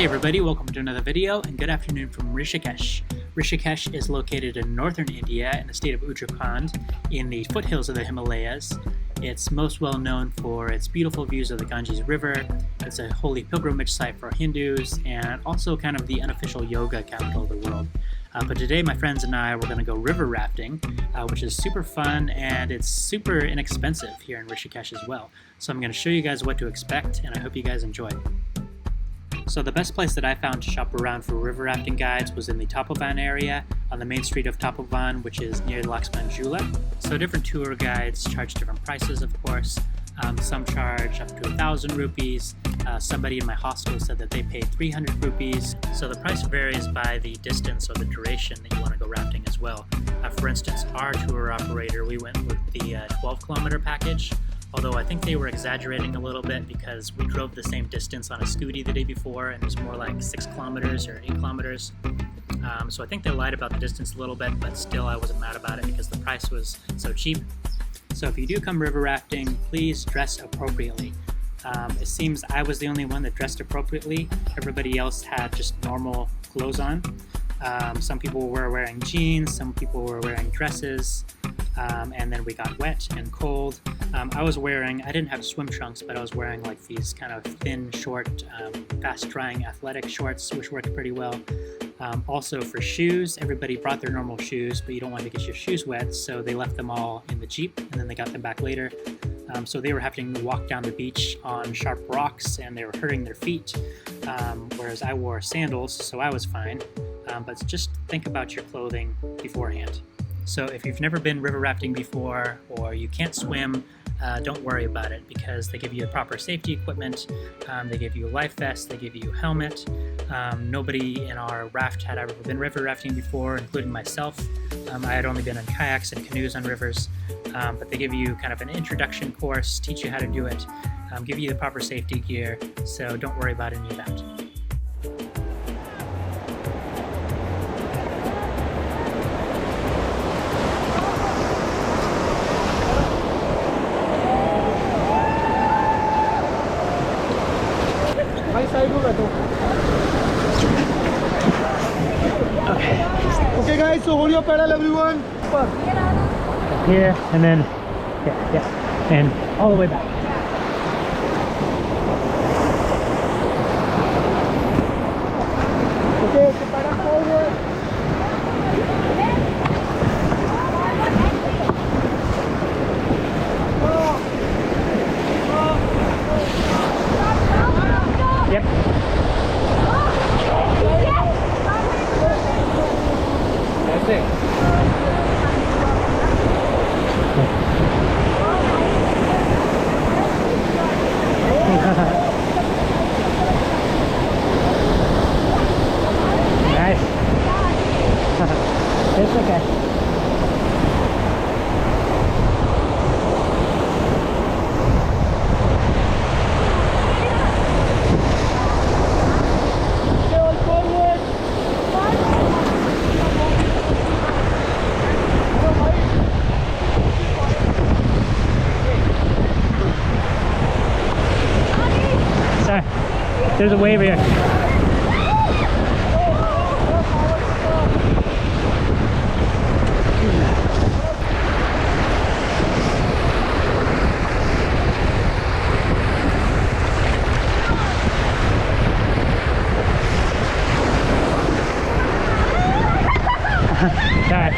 everybody, welcome to another video and good afternoon from Rishikesh. Rishikesh is located in northern India in the state of Uttarakhand in the foothills of the Himalayas. It's most well known for its beautiful views of the Ganges River. It's a holy pilgrimage site for Hindus and also kind of the unofficial yoga capital of the world. But today my friends and I were going to go river rafting, which is super fun and it's super inexpensive here in Rishikesh as well. So I'm going to show you guys what to expect and I hope you guys enjoy. So the best place that I found to shop around for river rafting guides was in the Tapovan area on the main street of Tapovan, which is near Lakshman Jhula. So different tour guides charge different prices, of course. Some charge up to 1,000 rupees. Somebody in my hostel said that they paid 300 rupees. So the price varies by the distance or the duration that you want to go rafting as well. For instance, our tour operator, we went with the 12-kilometer package. Although I think they were exaggerating a little bit because we drove the same distance on a scooty the day before and it was more like 6 kilometers or 8 kilometers. So I think they lied about the distance a little bit, but still I wasn't mad about it because the price was so cheap. So if you do come river rafting, please dress appropriately. It seems I was the only one that dressed appropriately. Everybody else had just normal clothes on. Some people were wearing jeans, some people were wearing dresses, and then we got wet and cold. I didn't have swim trunks, but I was wearing like these kind of thin, short, fast-drying athletic shorts, which worked pretty well. Also for shoes, everybody brought their normal shoes, but you don't want to get your shoes wet, so they left them all in the Jeep, and then they got them back later. So they were having to walk down the beach on sharp rocks, and they were hurting their feet, whereas I wore sandals, so I was fine. But just think about your clothing beforehand. So if you've never been river rafting before or you can't swim, don't worry about it because they give you proper safety equipment, they give you a life vest, they give you a helmet. Nobody in our raft had ever been river rafting before, including myself. I had only been in kayaks and canoes on rivers, but they give you kind of an introduction course, teach you how to do it, give you the proper safety gear, so don't worry about any of that. Okay guys, so hold your pedal everyone. Here and then yeah, and all the way back. Okay, so pedal forward. Yep. That's it. Nice. It's okay. Sorry, there's a wave here. Sorry.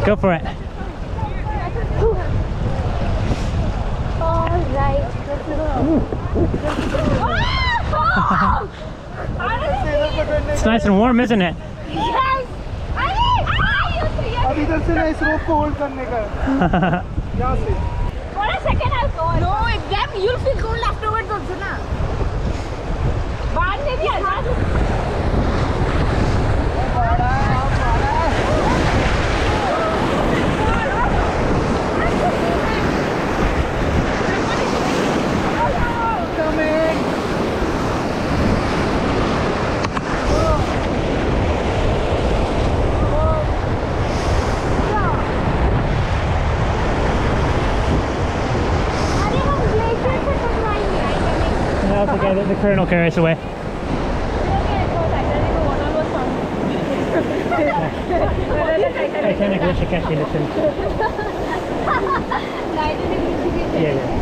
Go for it. All right. It's nice and warm, isn't it? Yes. अब इधर से ना इस रोप को hold करने का है यहाँ से For a second I'll go. No, then you'll feel cold afterwards also ना. बाद में भी आजाद. That's okay, the current will carry us away. Titanic Rishikesh edition. Yeah.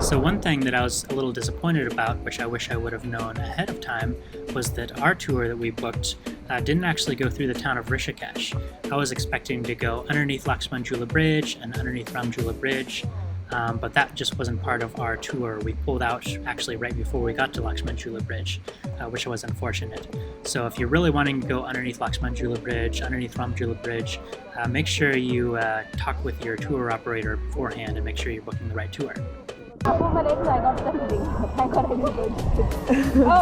So one thing that I was a little disappointed about, which I wish I would have known ahead of time, was that our tour that we booked didn't actually go through the town of Rishikesh. I was expecting to go underneath Lakshmanjula Bridge and underneath Ramjula Bridge, but that just wasn't part of our tour. We pulled out actually right before we got to Lakshmanjula Bridge, which was unfortunate. So if you're really wanting to go underneath Lakshmanjula Bridge, underneath Ramjula Bridge, make sure you talk with your tour operator beforehand and make sure you're booking the right tour. Oh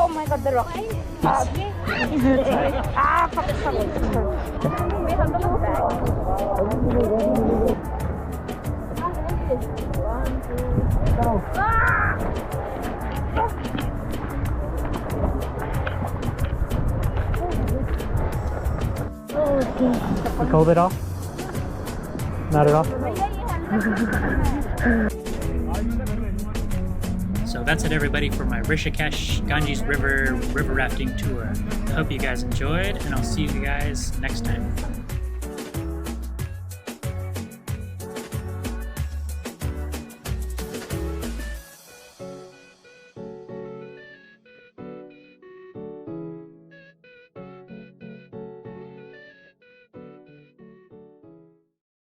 my god, the rock. Cold at all? Not at all? So that's it, everybody, for my Rishikesh Ganges River rafting tour. I hope you guys enjoyed, and I'll see you guys next time.